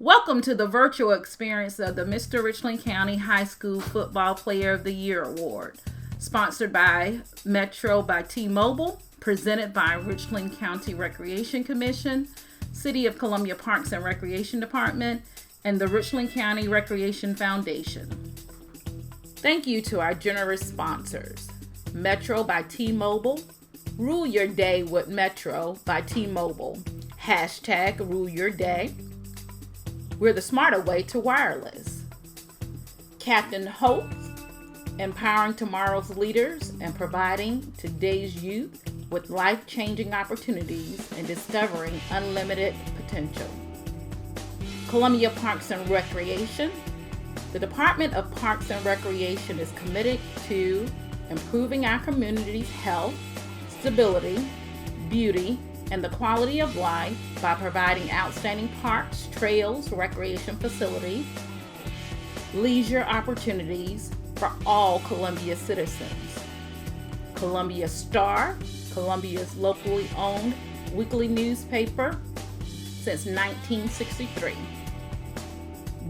Welcome to the virtual experience of the Mr. Richland County High School Football Player of the Year Award, sponsored by Metro by T-Mobile, presented by Richland County Recreation Commission, City of Columbia Parks and Recreation Department, and the Richland County Recreation Foundation. Thank you to our generous sponsors, Metro by T-Mobile. Rule your day with Metro by T-Mobile. Hashtag rule your day. We're the smarter way to wireless. Captain Hope, empowering tomorrow's leaders and providing today's youth with life-changing opportunities and discovering unlimited potential. Columbia Parks and Recreation. The Department of Parks and Recreation is committed to improving our community's health, stability, beauty, and the quality of life by providing outstanding parks, trails, recreation facilities, leisure opportunities for all Columbia citizens. Columbia Star, Columbia's locally owned weekly newspaper since 1963.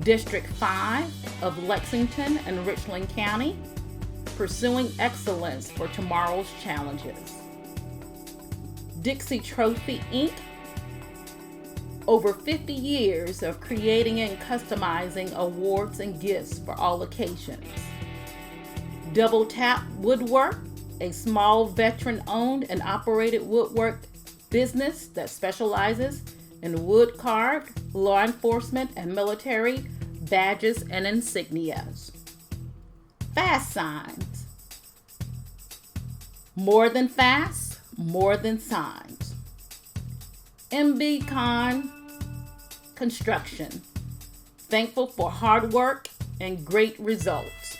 District 5 of Lexington and Richland County, pursuing excellence for tomorrow's challenges. Dixie Trophy, Inc., over 50 years of creating and customizing awards and gifts for all occasions. Double Tap Woodwork, a small veteran-owned and operated woodwork business that specializes in wood-carved, law enforcement, and military badges and insignias. Fast Signs. More than fast, more than signs. MB Construction, thankful for hard work and great results.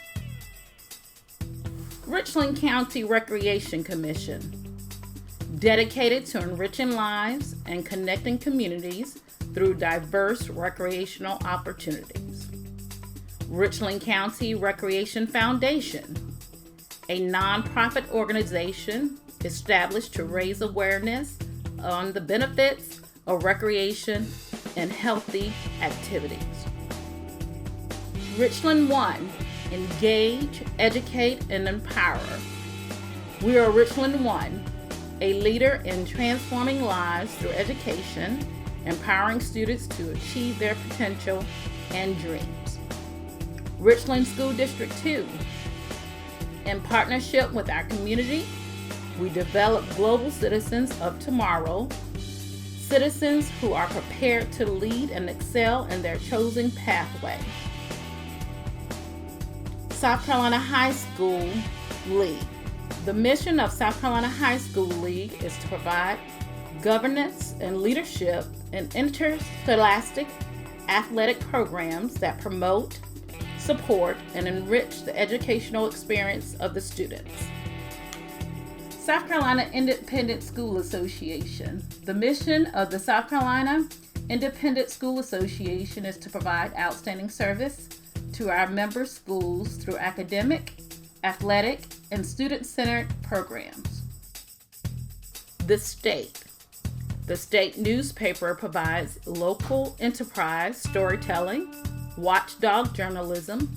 Richland County Recreation Commission, dedicated to enriching lives and connecting communities through diverse recreational opportunities. Richland County Recreation Foundation, a nonprofit organization established to raise awareness on the benefits of recreation and healthy activities. Richland One, engage, educate, and empower. We are Richland One, a leader in transforming lives through education, empowering students to achieve their potential and dreams. Richland School District 2, in partnership with our community, we develop global citizens of tomorrow, citizens who are prepared to lead and excel in their chosen pathway. South Carolina High School League. The mission of South Carolina High School League is to provide governance and leadership in interscholastic athletic programs that promote, support, and enrich the educational experience of the students. South Carolina Independent School Association. The mission of the South Carolina Independent School Association is to provide outstanding service to our member schools through academic, athletic, and student-centered programs. The State. The state newspaper provides local enterprise storytelling, watchdog journalism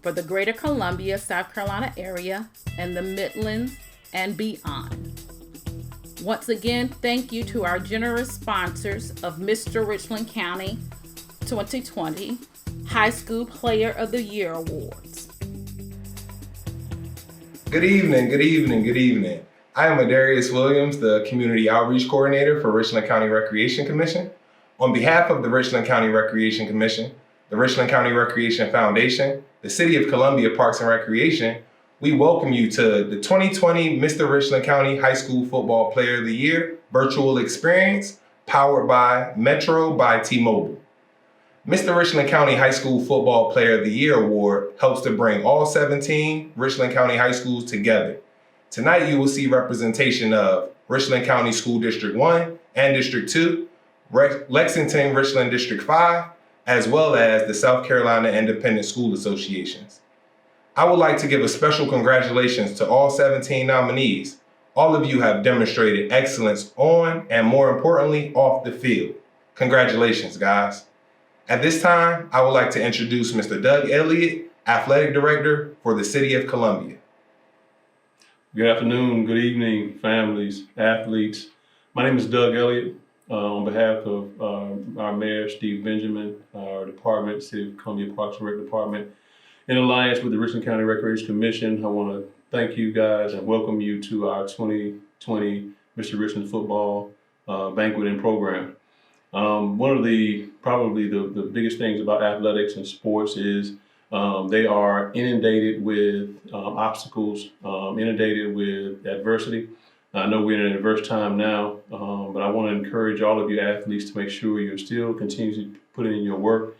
for the greater Columbia, South Carolina area and the Midlands and beyond. Once again, thank you to our generous sponsors of Mr. Richland County 2020 High School Player of the Year Awards. Good evening, good evening, good evening. I am Adarius Williams, the Community Outreach Coordinator for Richland County Recreation Commission. On behalf of the Richland County Recreation Commission, the Richland County Recreation Foundation, the City of Columbia Parks and Recreation, we welcome you to the 2020 Mr. Richland County High School Football Player of the Year virtual experience powered by Metro by T-Mobile. Mr. Richland County High School Football Player of the Year Award helps to bring all 17 Richland County high schools together. Tonight you will see representation of Richland County School District 1 and District 2, Lexington Richland District 5, as well as the South Carolina Independent School Associations. I would like to give a special congratulations to all 17 nominees. All of you have demonstrated excellence on and, more importantly, off the field. Congratulations, guys. At this time, I would like to introduce Mr. Doug Elliott, Athletic Director for the City of Columbia. Good afternoon, good evening, families, athletes. My name is Doug Elliott. On behalf of our Mayor, Steve Benjamin, our department, City of Columbia Parks and Rec Department, in alliance with the Richland County Recreation Commission, I want to thank you guys and welcome you to our 2020 Mr. Richland Football Banquet and Program. One of probably the biggest things about athletics and sports is they are inundated with obstacles, inundated with adversity. I know we're in an adverse time now, but I want to encourage all of you athletes to make sure you're still continuing to put in your work,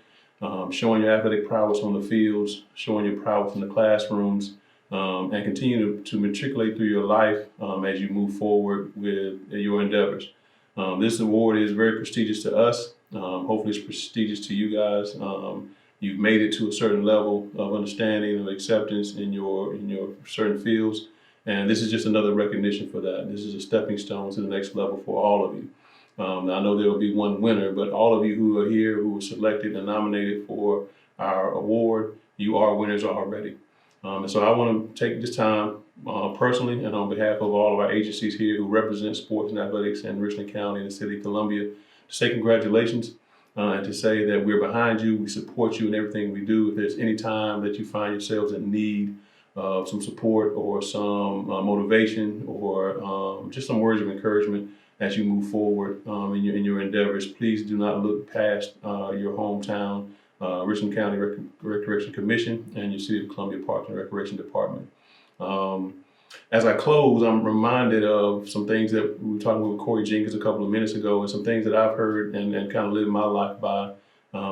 showing your athletic prowess on the fields, showing your prowess in the classrooms, and continue to matriculate through your life as you move forward with your endeavors. This award is very prestigious to us. Hopefully it's prestigious to you guys. You've made it to a certain level of understanding and acceptance in your certain fields. And this is just another recognition for that. This is a stepping stone to the next level for all of you. I know there will be one winner, but all of you who are here, who were selected and nominated for our award, you are winners already. And so I want to take this time personally and on behalf of all of our agencies here who represent sports and athletics in Richland County and the City of Columbia to say congratulations and to say that we're behind you, we support you in everything we do. If there's any time that you find yourselves in need of some support or some motivation or just some words of encouragement as you move forward in your endeavors, please do not look past your hometown Richland County Recreation Commission and your City of Columbia Parks and Recreation Department. As I close, I'm reminded of some things that we were talking with Corey Jenkins a couple of minutes ago and some things that I've heard and kind of lived my life by,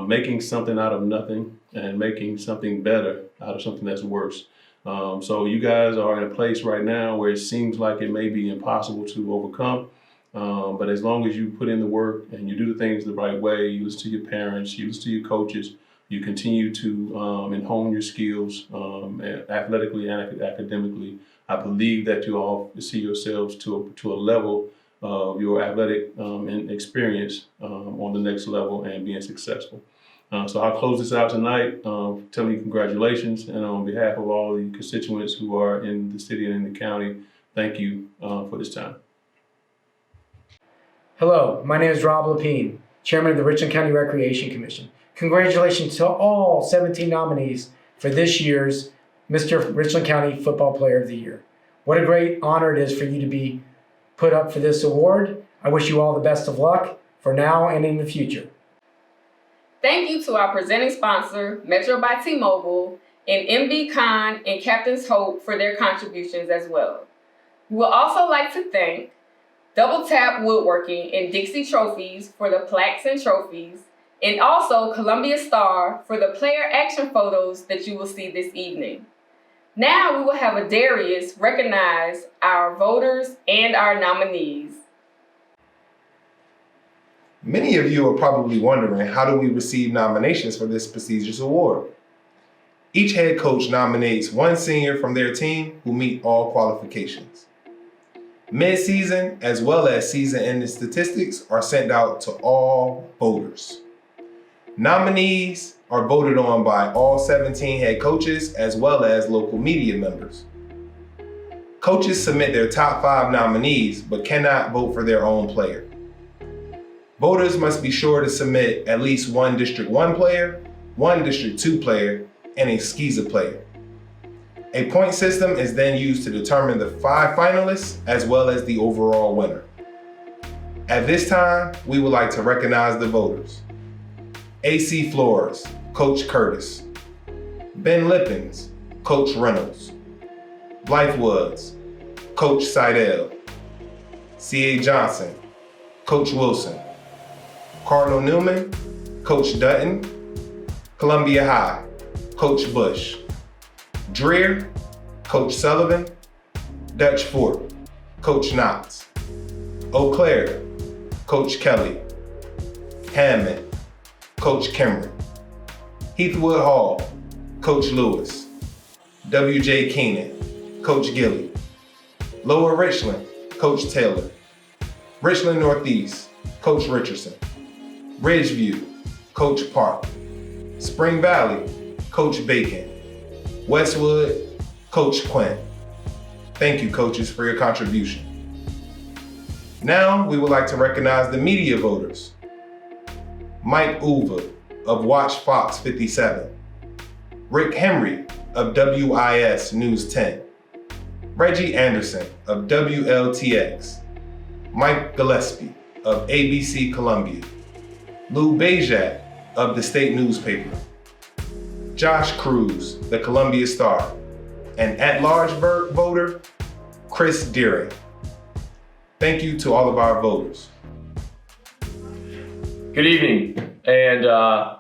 making something out of nothing and making something better out of something that's worse. So you guys are in a place right now where it seems like it may be impossible to overcome. But as long as you put in the work and you do the things the right way, you listen to your parents, you listen to your coaches, you continue to and hone your skills athletically and academically, I believe that you all see yourselves to a level of your athletic experience on the next level and being successful. So I'll close this out tonight, telling you congratulations, and on behalf of all the constituents who are in the city and in the county, thank you for this time. Hello, my name is Rob Lapine, Chairman of the Richland County Recreation Commission. Congratulations to all 17 nominees for this year's Mr. Richland County Football Player of the Year. What a great honor it is for you to be put up for this award. I wish you all the best of luck for now and in the future. Thank you to our presenting sponsor, Metro by T-Mobile, and MB Khan and Captain's Hope for their contributions as well. We would also like to thank Double Tap Woodworking and Dixie Trophies for the plaques and trophies, and also Columbia Star for the player action photos that you will see this evening. Now we will have a Darius recognize our voters and our nominees. Many of you are probably wondering, how do we receive nominations for this prestigious award? Each head coach nominates one senior from their team who meet all qualifications. Mid-season, as well as season-ending statistics, are sent out to all voters. Nominees are voted on by all 17 head coaches, as well as local media members. Coaches submit their top 5 nominees, but cannot vote for their own player. Voters must be sure to submit at least one District 1 player, one District 2 player, and a SCISA player. A point system is then used to determine the 5 finalists as well as the overall winner. At this time, we would like to recognize the voters. AC Flores, Coach Curtis. Ben Lippens, Coach Reynolds. Blythe Woods, Coach Seidel. C.A. Johnson, Coach Wilson. Cardinal Newman, Coach Dutton. Columbia High, Coach Bush. Dreer, Coach Sullivan. Dutch Fort, Coach Knox. Eau Claire, Coach Kelly. Hammond, Coach Cameron. Heathwood Hall, Coach Lewis. W.J. Keenan, Coach Gilly. Lower Richland, Coach Taylor. Richland Northeast, Coach Richardson. Ridgeview, Coach Park. Spring Valley, Coach Bacon. Westwood, Coach Quinn. Thank you, coaches, for your contribution. Now, we would like to recognize the media voters. Mike Uva of Watch Fox 57. Rick Henry of WIS News 10. Reggie Anderson of WLTX. Mike Gillespie of ABC Columbia. Lou Bejak of the State Newspaper. Josh Cruz, the Columbia Star. And at-large voter, Chris Deering. Thank you to all of our voters. Good evening, and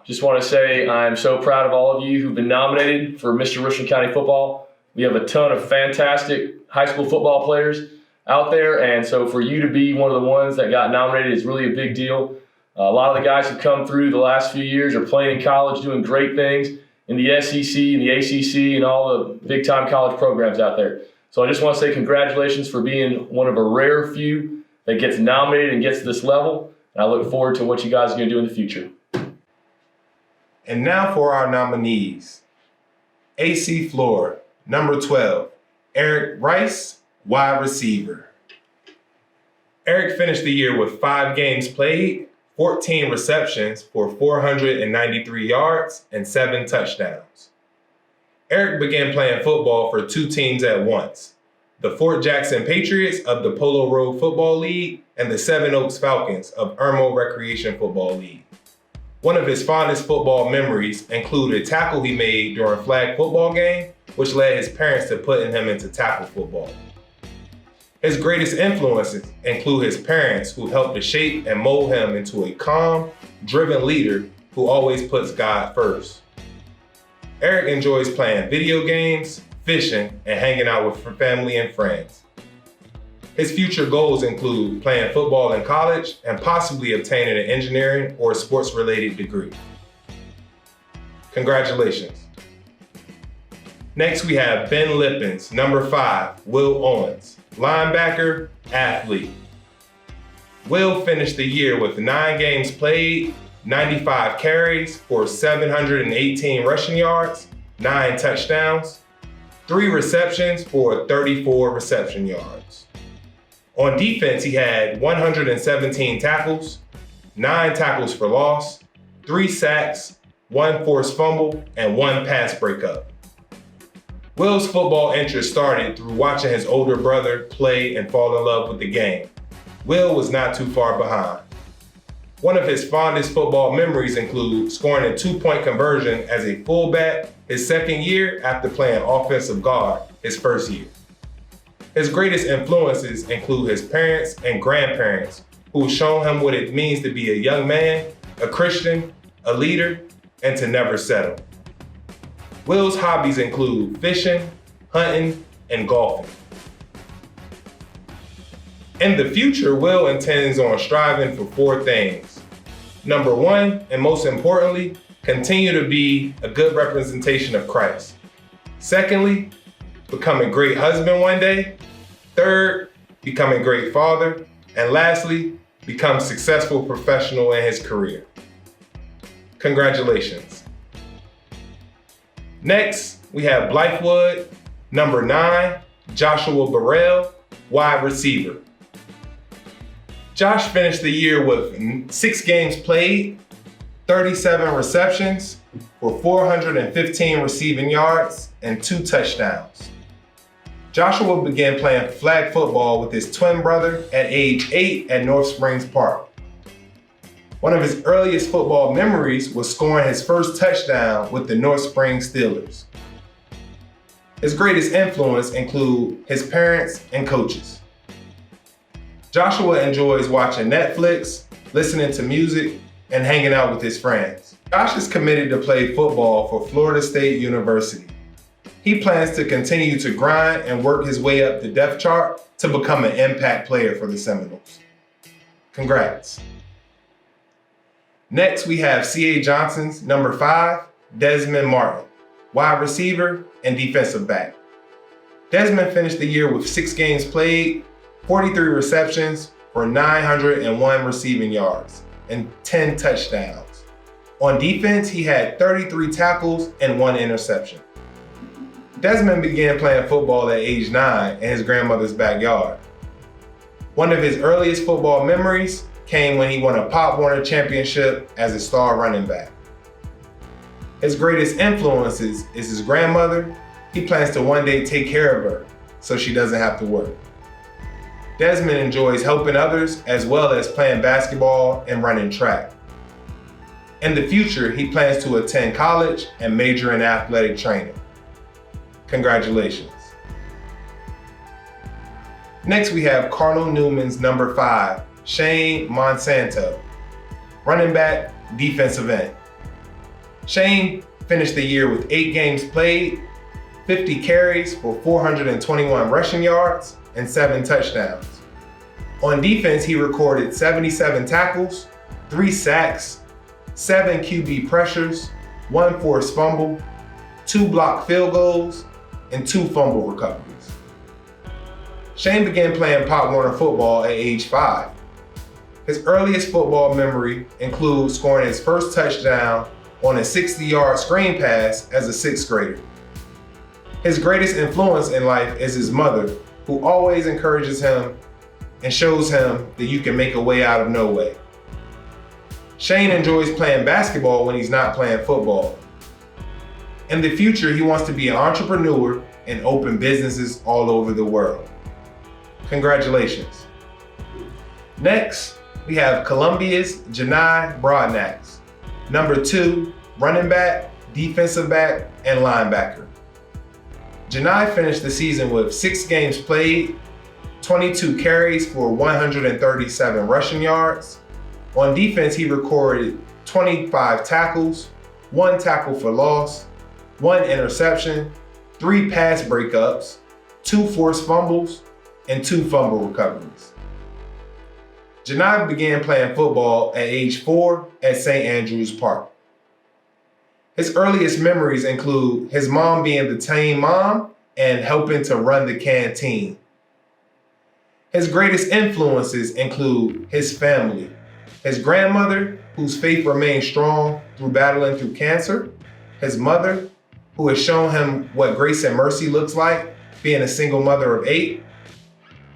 just want to say I'm so proud of all of you who've been nominated for Mr. Richland County Football. We have a ton of fantastic high school football players out there, and so for you to be one of the ones that got nominated is really a big deal. A lot of the guys who come through the last few years are playing in college, doing great things in the SEC and the ACC and all the big-time college programs out there. So I just want to say congratulations for being one of a rare few that gets nominated and gets to this level. And I look forward to what you guys are going to do in the future. And now for our nominees. AC Flora, number 12, Eric Rice, wide receiver. Eric finished the year with 5 games played, 14 receptions for 493 yards and 7 touchdowns. Eric began playing football for 2 teams at once, the Fort Jackson Patriots of the Polo Road Football League and the Seven Oaks Falcons of Irmo Recreation Football League. One of his fondest football memories include a tackle he made during a flag football game, which led his parents to putting him into tackle football. His greatest influences include his parents, who helped to shape and mold him into a calm, driven leader who always puts God first. Eric enjoys playing video games, fishing, and hanging out with family and friends. His future goals include playing football in college and possibly obtaining an engineering or sports-related degree. Congratulations. Next, we have Ben Lippens, number 5, Will Owens, linebacker, athlete. Will finished the year with 9 games played, 95 carries for 718 rushing yards, 9 touchdowns, 3 receptions for 34 reception yards. On defense, he had 117 tackles, 9 tackles for loss, 3 sacks, 1 forced fumble, and 1 pass breakup. Will's football interest started through watching his older brother play and fall in love with the game. Will was not too far behind. One of his fondest football memories include scoring a 2-point conversion as a fullback his second year after playing offensive guard his first year. His greatest influences include his parents and grandparents, who have shown him what it means to be a young man, a Christian, a leader, and to never settle. Will's hobbies include fishing, hunting, and golfing. In the future, Will intends on striving for 4 things. Number 1, and most importantly, continue to be a good representation of Christ. Secondly, become a great husband one day. Third, become a great father. And lastly, become a successful professional in his career. Congratulations. Next, we have Blythewood, number 9, Joshua Burrell, wide receiver. Josh finished the year with 6 games played, 37 receptions for 415 receiving yards and 2 touchdowns. Joshua began playing flag football with his twin brother at age 8 at North Springs Park. One of his earliest football memories was scoring his first touchdown with the North Springs Steelers. His greatest influence include his parents and coaches. Joshua enjoys watching Netflix, listening to music, and hanging out with his friends. Josh is committed to play football for Florida State University. He plans to continue to grind and work his way up the depth chart to become an impact player for the Seminoles. Congrats. Next, we have C.A. Johnson's number 5, Desmond Martin, wide receiver and defensive back. Desmond finished the year with 6 games played, 43 receptions for 901 receiving yards and 10 touchdowns. On defense, he had 33 tackles and 1 interception. Desmond began playing football at age 9 in his grandmother's backyard. One of his earliest football memories came when he won a Pop Warner championship as a star running back. His greatest influences is his grandmother. He plans to one day take care of her so she doesn't have to work. Desmond enjoys helping others as well as playing basketball and running track. In the future, he plans to attend college and major in athletic training. Congratulations. Next, we have Cardinal Newman's number 5, Shane Monsanto, running back, defensive end. Shane finished the year with 8 games played, 50 carries for 421 rushing yards, and 7 touchdowns. On defense, he recorded 77 tackles, 3 sacks, 7 QB pressures, 1 forced fumble, 2 blocked field goals, and 2 fumble recoveries. Shane began playing Pop Warner football at age 5. His earliest football memory includes scoring his first touchdown on a 60-yard screen pass as a 6th grader. His greatest influence in life is his mother, who always encourages him and shows him that you can make a way out of no way. Shane enjoys playing basketball when he's not playing football. In the future, he wants to be an entrepreneur and open businesses all over the world. Congratulations. Next, we have Columbia's JANI BROADNAX, number 2, running back, defensive back, and linebacker. JANI finished the season with 6 games played, 22 carries for 137 rushing yards. On defense, he recorded 25 tackles, 1 tackle for loss, 1 interception, 3 pass breakups, 2 forced fumbles, and 2 fumble recoveries. JANI began playing football at age 4 at St. Andrews Park. His earliest memories include his mom being the team mom and helping to run the canteen. His greatest influences include his family, his grandmother, whose faith remained strong through battling through cancer, his mother, who has shown him what grace and mercy looks like, being a single mother of 8,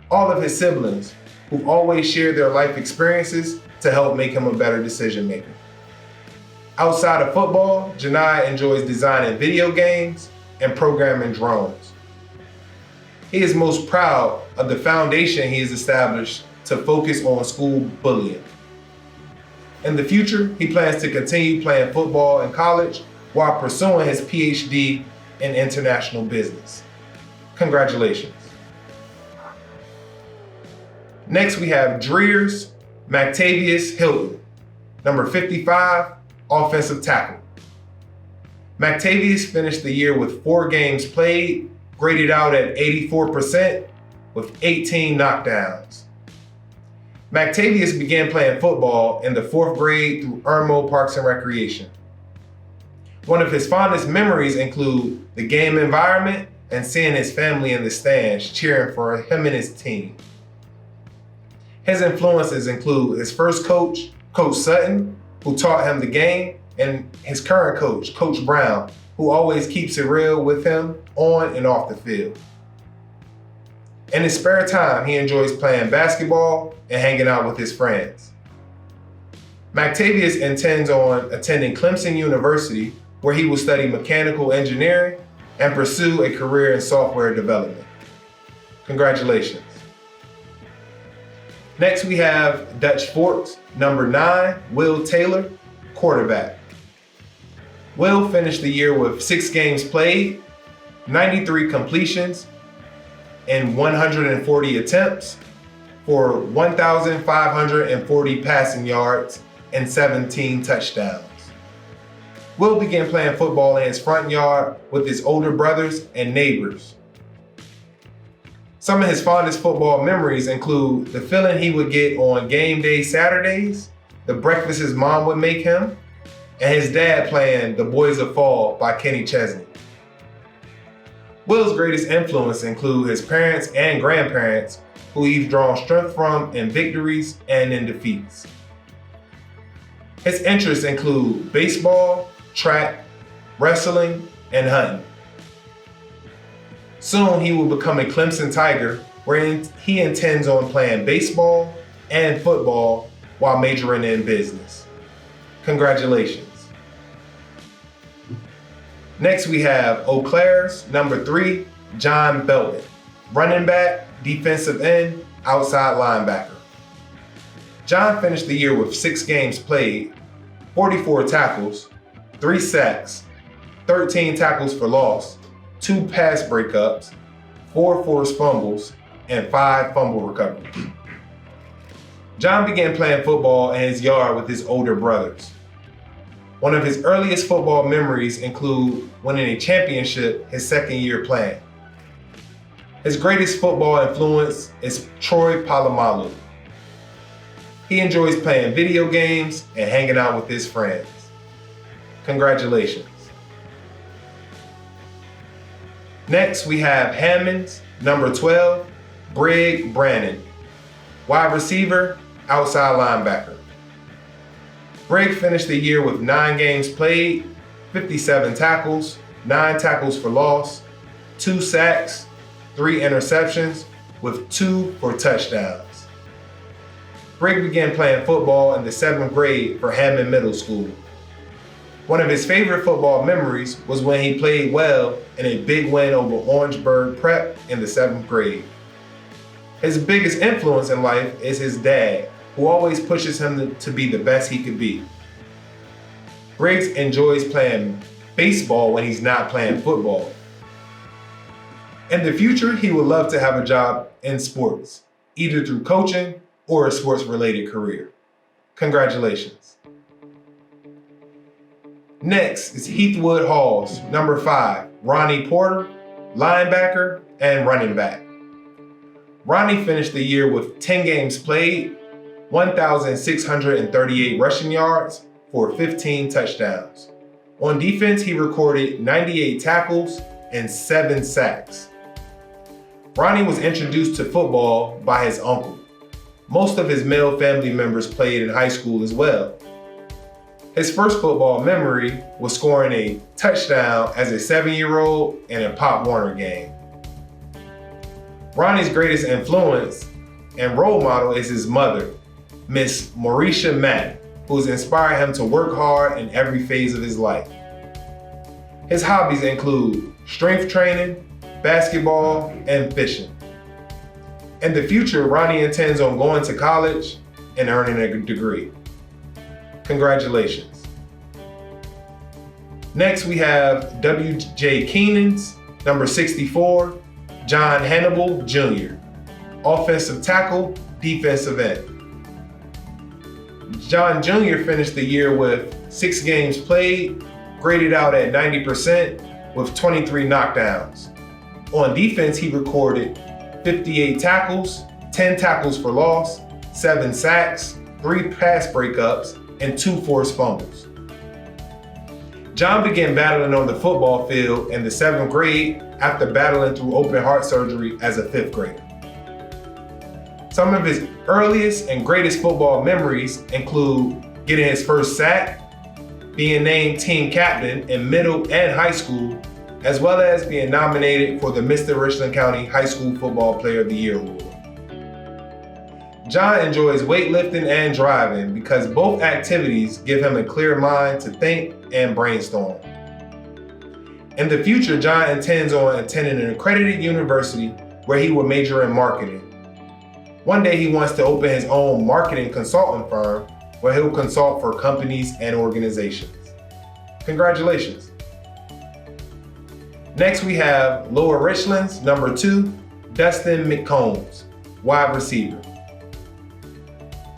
all of his siblings, who've always shared their life experiences to help make him a better decision maker. Outside of football, JANI enjoys designing video games and programming drones. He is most proud of the foundation he has established to focus on school bullying. In the future, he plans to continue playing football in college while pursuing his PhD in international business. Congratulations. Next, we have Dreer's MACTAVIUS HILTON, number 55, offensive tackle. MACTAVIUS finished the year with 4 games played, graded out at 84% with 18 knockdowns. MACTAVIUS began playing football in the 4th grade through Irmo Parks and Recreation. One of his fondest memories include the game environment and seeing his family in the stands cheering for him and his team. His influences include his first coach, Coach Sutton, who taught him the game, and his current coach, Coach Brown, who always keeps it real with him on and off the field. In his spare time, he enjoys playing basketball and hanging out with his friends. MACTAVIUS intends on attending Clemson University, where he will study mechanical engineering and pursue a career in software development. Congratulations. Next, we have Dutch Forks, number 9, Will Taylor, quarterback. Will finished the year with 6 games played, 93 completions, and 140 attempts for 1,540 passing yards and 17 touchdowns. Will began playing football in his front yard with his older brothers and neighbors. Some of his fondest football memories include the feeling he would get on game day Saturdays, the breakfast his mom would make him, and his dad playing The Boys of Fall by Kenny Chesney. Will's greatest influence include his parents and grandparents, who he's drawn strength from in victories and in defeats. His interests include baseball, track, wrestling, and hunting. Soon he will become a Clemson Tiger, where he intends on playing baseball and football while majoring in business. Congratulations. Next we have Eau Claire's number 3, John Belton, running back, defensive end, outside linebacker. John finished the year with 6 games played, 44 tackles, 3 sacks, 13 tackles for loss, 2 pass breakups, 4 forced fumbles, and 5 fumble recoveries. John began playing football in his yard with his older brothers. One of his earliest football memories include winning a championship his second year playing. His greatest football influence is Troy Polamalu. He enjoys playing video games and hanging out with his friends. Congratulations. Next, we have Hammond's number 12, BRIG BRANNON, wide receiver, outside linebacker. BRIG finished the year with 9 games played, 57 tackles, 9 tackles for loss, 2 sacks, 3 interceptions, with 2 for touchdowns. BRIG began playing football in the 7th grade for Hammond Middle School. One of his favorite football memories was when he played well in a big win over Orangeburg Prep in the 7th grade. His biggest influence in life is his dad, who always pushes him to be the best he could be. Briggs enjoys playing baseball when he's not playing football. In the future, he would love to have a job in sports, either through coaching or a sports-related career. Congratulations. Next is Heathwood Hall's number 5, Ronnie Porter, linebacker and running back. Ronnie finished the year with 10 games played, 1,638 rushing yards for 15 touchdowns. On defense, he recorded 98 tackles and 7 sacks. Ronnie was introduced to football by his uncle. Most of his male family members played in high school as well. His first football memory was scoring a touchdown as a 7-year-old in a Pop Warner game. Ronnie's greatest influence and role model is his mother, Miss Mauricia Matt, who's inspired him to work hard in every phase of his life. His hobbies include strength training, basketball, and fishing. In the future, Ronnie intends on going to college and earning a degree. Congratulations. Next, we have W.J. Keenan's number 64, John Hannibal Jr., offensive tackle, defensive end. John Jr. finished the year with 6 games played, graded out at 90% with 23 knockdowns. On defense, he recorded 58 tackles, 10 tackles for loss, 7 sacks, 3 pass breakups, and 2 forced fumbles. John began battling on the football field in the 7th grade after battling through open heart surgery as a 5th grader. Some of his earliest and greatest football memories include getting his first sack, being named team captain in middle and high school, as well as being nominated for the Mr. Richland County High School Football Player of the Year award. John enjoys weightlifting and driving because both activities give him a clear mind to think and brainstorm. In the future, John intends on attending an accredited university where he will major in marketing. One day he wants to open his own marketing consulting firm where he'll consult for companies and organizations. Congratulations. Next we have Lower Richland's number 2, Dustin McCombs, wide receiver.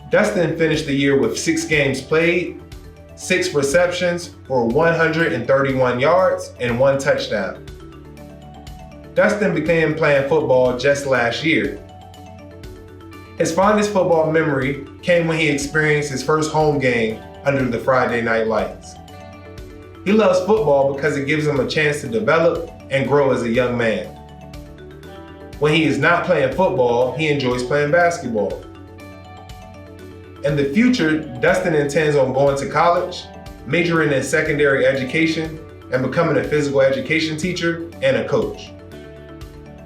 Dustin finished the year with 6 games played, 6 receptions for 131 yards and 1 touchdown. Dustin began playing football just last year. His fondest football memory came when he experienced his first home game under the Friday night lights. He loves football because it gives him a chance to develop and grow as a young man. When he is not playing football, he enjoys playing basketball. In the future, Dustin intends on going to college, majoring in secondary education, and becoming a physical education teacher and a coach.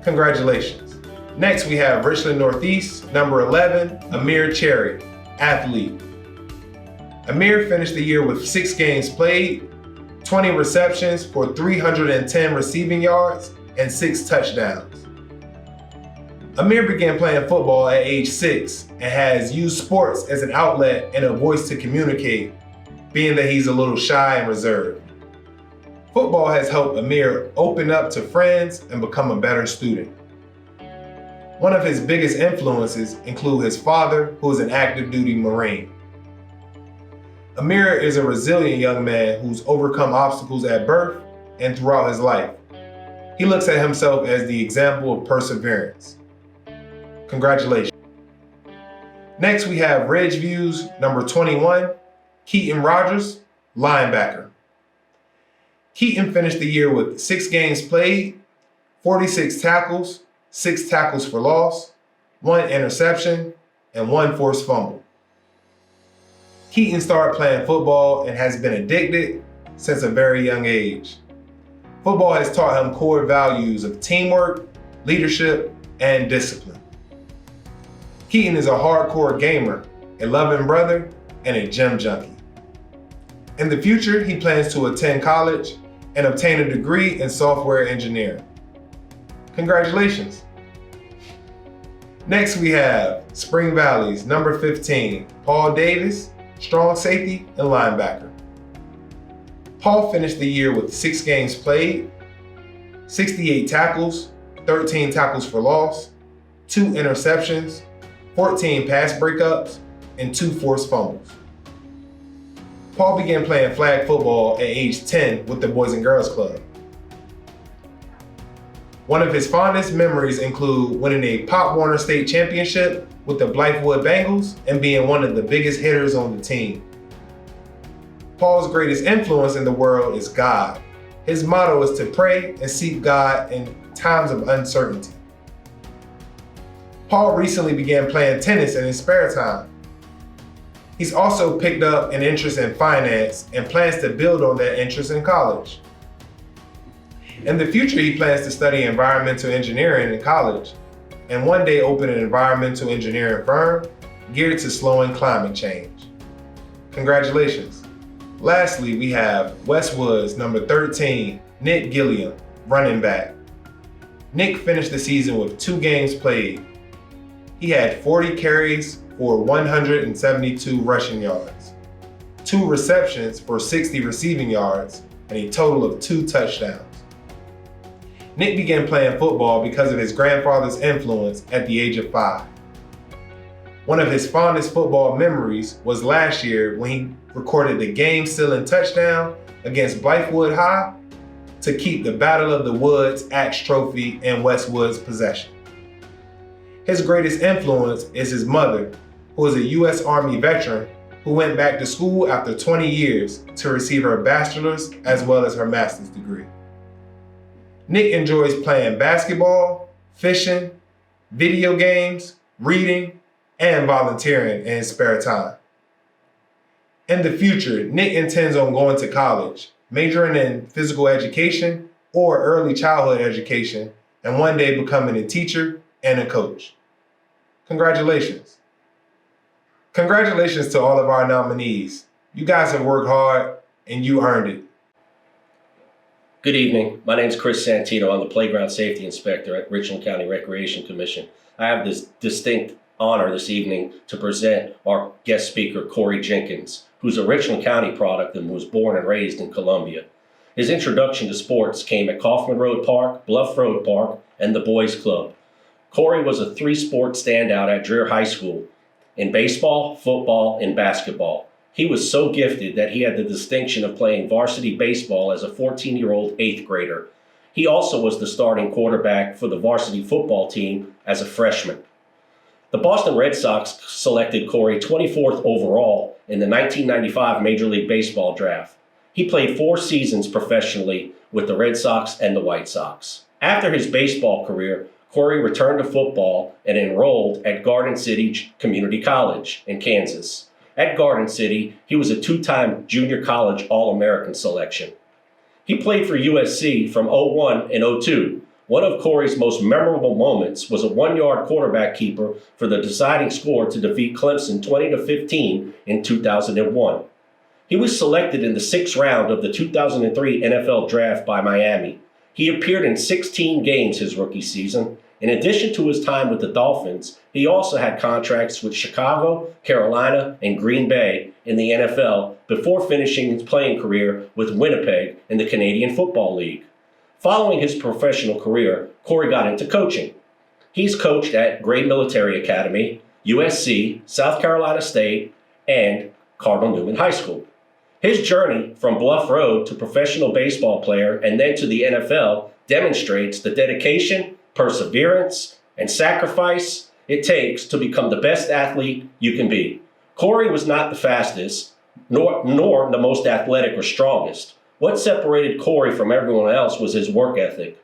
Congratulations. Next, we have Richland Northeast, number 11, AMERE Cherry, athlete. AMERE finished the year with 6 games played, 20 receptions for 310 receiving yards, and 6 touchdowns. AMERE began playing football at age 6 and has used sports as an outlet and a voice to communicate, being that he's a little shy and reserved. Football has helped AMERE open up to friends and become a better student. One of his biggest influences include his father, who is an active duty Marine. AMERE is a resilient young man who's overcome obstacles at birth and throughout his life. He looks at himself as the example of perseverance. Congratulations. Next, we have Ridgeview's number 21, Keaton Rogers, linebacker. Keaton finished the year with 6 games played, 46 tackles, 6 tackles for loss, 1 interception, and 1 forced fumble. Keaton started playing football and has been addicted since a very young age. Football has taught him core values of teamwork, leadership, and discipline. Keaton is a hardcore gamer, a loving brother, and a gym junkie. In the future, he plans to attend college and obtain a degree in software engineering. Congratulations. Next, we have Spring Valley's number 15, Paul Davis, strong safety and linebacker. Paul finished the year with 6 games played, 68 tackles, 13 tackles for loss, 2 interceptions, 14 pass breakups, and 2 forced fumbles. Paul began playing flag football at age 10 with the Boys and Girls Club. One of his fondest memories include winning a Pop Warner State Championship with the Blythewood Bengals and being one of the biggest hitters on the team. Paul's greatest influence in the world is God. His motto is to pray and seek God in times of uncertainty. Paul recently began playing tennis in his spare time. He's also picked up an interest in finance and plans to build on that interest in college. In the future, he plans to study environmental engineering in college and one day open an environmental engineering firm geared to slowing climate change. Congratulations. Lastly, we have Westwood's number 13, Nick Gilliam, running back. Nick finished the season with 2 games played. He had 40 carries for 172 rushing yards, 2 receptions for 60 receiving yards, and a total of 2 touchdowns. Nick began playing football because of his grandfather's influence at the age of 5. One of his fondest football memories was last year when he recorded the game-sealing touchdown against Blythewood High to keep the Battle of the Woods Axe Trophy in Westwood's possession. His greatest influence is his mother, who is a U.S. Army veteran who went back to school after 20 years to receive her bachelor's as well as her master's degree. Nick enjoys playing basketball, fishing, video games, reading, and volunteering in his spare time. In the future, Nick intends on going to college, majoring in physical education or early childhood education, and one day becoming a teacher and a coach. Congratulations. Congratulations to all of our nominees. You guys have worked hard and you earned it. Good evening. My name is Chris Santino. I'm the Playground Safety Inspector at Richland County Recreation Commission. I have this distinct honor this evening to present our guest speaker, Corey Jenkins, who's a Richland County product and was born and raised in Columbia. His introduction to sports came at Kaufman Road Park, Bluff Road Park, and the Boys Club. Corey was a 3-sport standout at Dreher High School in baseball, football, and basketball. He was so gifted that he had the distinction of playing varsity baseball as a 14-year-old 8th grader. He also was the starting quarterback for the varsity football team as a freshman. The Boston Red Sox selected Corey 24th overall in the 1995 Major League Baseball draft. He played 4 seasons professionally with the Red Sox and the White Sox. After his baseball career, Corey returned to football and enrolled at Garden City Community College in Kansas. At Garden City, he was a 2-time junior college All-American selection. He played for USC from 01 and 02. One of Corey's most memorable moments was a 1-yard quarterback keeper for the deciding score to defeat Clemson 20-15 in 2001. He was selected in the 6th round of the 2003 NFL Draft by Miami. He appeared in 16 games his rookie season. In addition to his time with the Dolphins, he also had contracts with Chicago, Carolina, and Green Bay in the NFL before finishing his playing career with Winnipeg in the Canadian Football League. Following his professional career, Corey got into coaching. He's coached at Gray Military Academy, USC, South Carolina State, and Cardinal Newman High School. His journey from Bluff Road to professional baseball player and then to the NFL demonstrates the dedication, perseverance, and sacrifice it takes to become the best athlete you can be. Corey was not the fastest, nor the most athletic or strongest. What separated Corey from everyone else was his work ethic.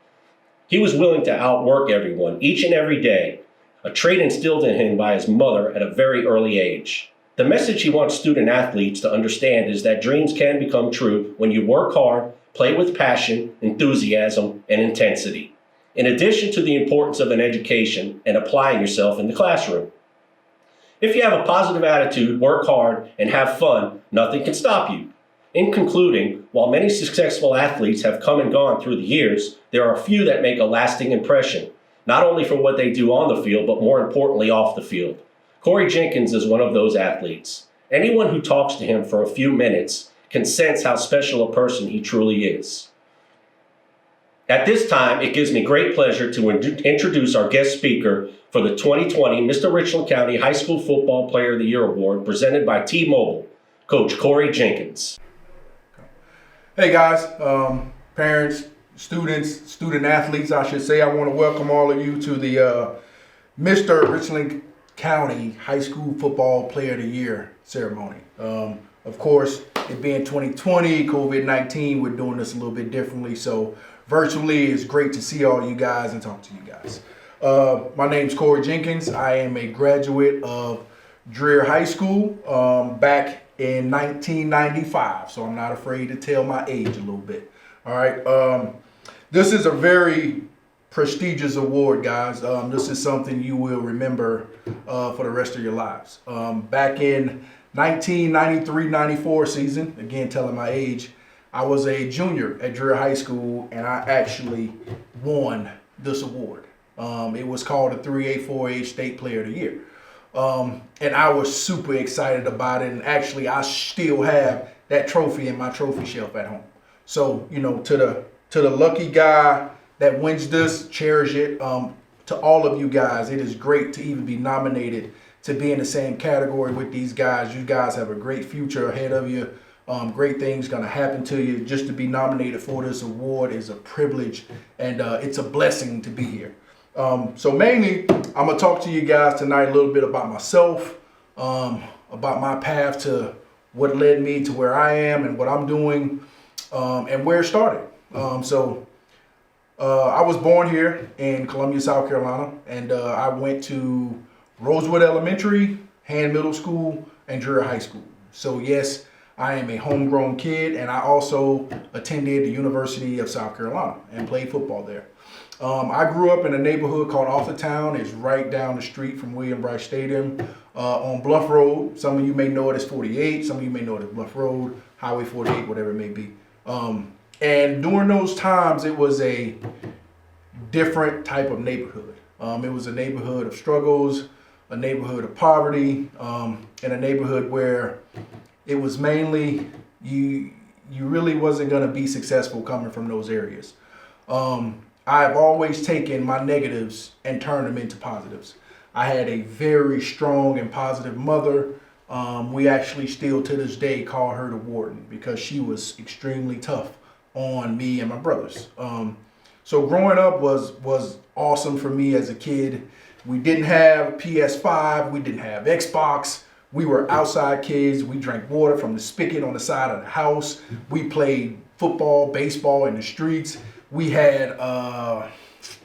He was willing to outwork everyone each and every day, a trait instilled in him by his mother at a very early age. The message he wants student athletes to understand is that dreams can become true when you work hard, play with passion, enthusiasm, and intensity, in addition to the importance of an education and applying yourself in the classroom. If you have a positive attitude, work hard, and have fun, nothing can stop you. In concluding, while many successful athletes have come and gone through the years, there are a few that make a lasting impression, not only for what they do on the field, but more importantly off the field. Corey Jenkins is one of those athletes. Anyone who talks to him for a few minutes can sense how special a person he truly is. At this time, it gives me great pleasure to introduce our guest speaker for the 2020 Mr. Richland County High School Football Player of the Year Award presented by T-Mobile, Coach Corey Jenkins. Hey guys, parents, students, student athletes, I should say. I want to welcome all of you to the Mr. Richland County High School Football Player of the Year ceremony. Of course, it being 2020, COVID-19, we're doing this a little bit differently. So virtually, it's great to see all you guys and talk to you guys. My name's Corey Jenkins. I am a graduate of Dreher High School back in 1995. So I'm not afraid to tell my age a little bit. All right. This is a very prestigious award, guys. This is something you will remember for the rest of your lives. Back in 1993-94 season, again telling my age, I was a junior at Dreher High School, and I actually won this award. It was called the 3A, 4A State Player of the Year. And I was super excited about it, and actually I still have that trophy in my trophy shelf at home. So, you know, to the lucky guy that wins this, cherish it. To all of you guys, it is great to even be nominated to be in the same category with these guys. You guys have a great future ahead of you. Great things gonna happen to you. Just to be nominated for this award is a privilege, and it's a blessing to be here. So mainly, I'm gonna talk to you guys tonight a little bit about myself, about my path to what led me to where I am and what I'm doing, and where it started. I was born here in Columbia, South Carolina, and I went to Rosewood Elementary, Hand Middle School, and Dreher High School. So yes, I am a homegrown kid, and I also attended the University of South Carolina and played football there. I grew up in a neighborhood called Arthurtown. It's right down the street from William Bright Stadium on Bluff Road. Some of you may know it as 48. Some of you may know it as Bluff Road, Highway 48, whatever it may be. And during those times, it was a different type of neighborhood. It was a neighborhood of struggles, a neighborhood of poverty, and a neighborhood where it was mainly you really wasn't going to be successful coming from those areas. I've always taken my negatives and turned them into positives. I had a very strong and positive mother. We actually still to this day call her the warden because she was extremely tough on me and my brothers. So growing up was awesome for me as a kid. We didn't have PS5, we didn't have Xbox. We were outside kids. We drank water from the spigot on the side of the house. We played football, baseball in the streets. We had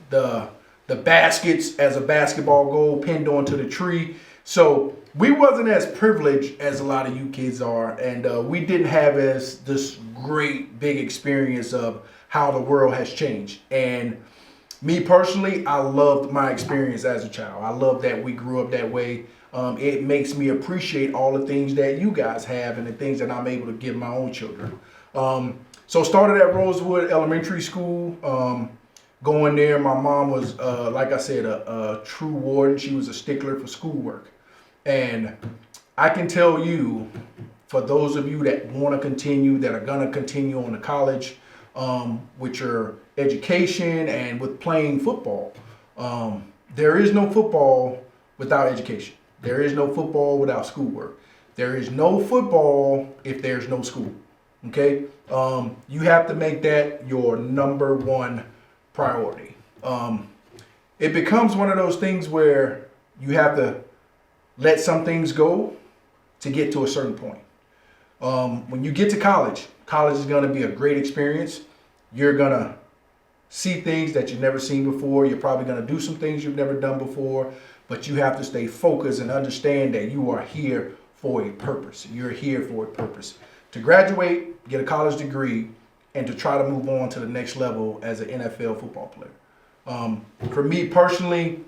the baskets as a basketball goal pinned onto the tree. So we wasn't as privileged as a lot of you kids are, and we didn't have as this great big experience of how the world has changed. And me personally, I loved my experience as a child. I love that we grew up that way. It makes me appreciate all the things that you guys have and the things that I'm able to give my own children. So started at Rosewood Elementary School. Going there, my mom was, like I said, a true warden. She was a stickler for schoolwork. And I can tell you, for those of you that want to continue, that are going to continue on to college with your education and with playing football, there is no football without education. There is no football without schoolwork. There is no football if there's no school. Okay? You have to make that your number one priority. It becomes one of those things where you have to let some things go to get to a certain point. When you get to college, college is going to be a great experience. You're going to see things that you've never seen before. You're probably going to do some things you've never done before, but you have to stay focused and understand that you are here for a purpose. You're here for a purpose. To graduate, get a college degree, and to try to move on to the next level as an NFL football player. For me personally,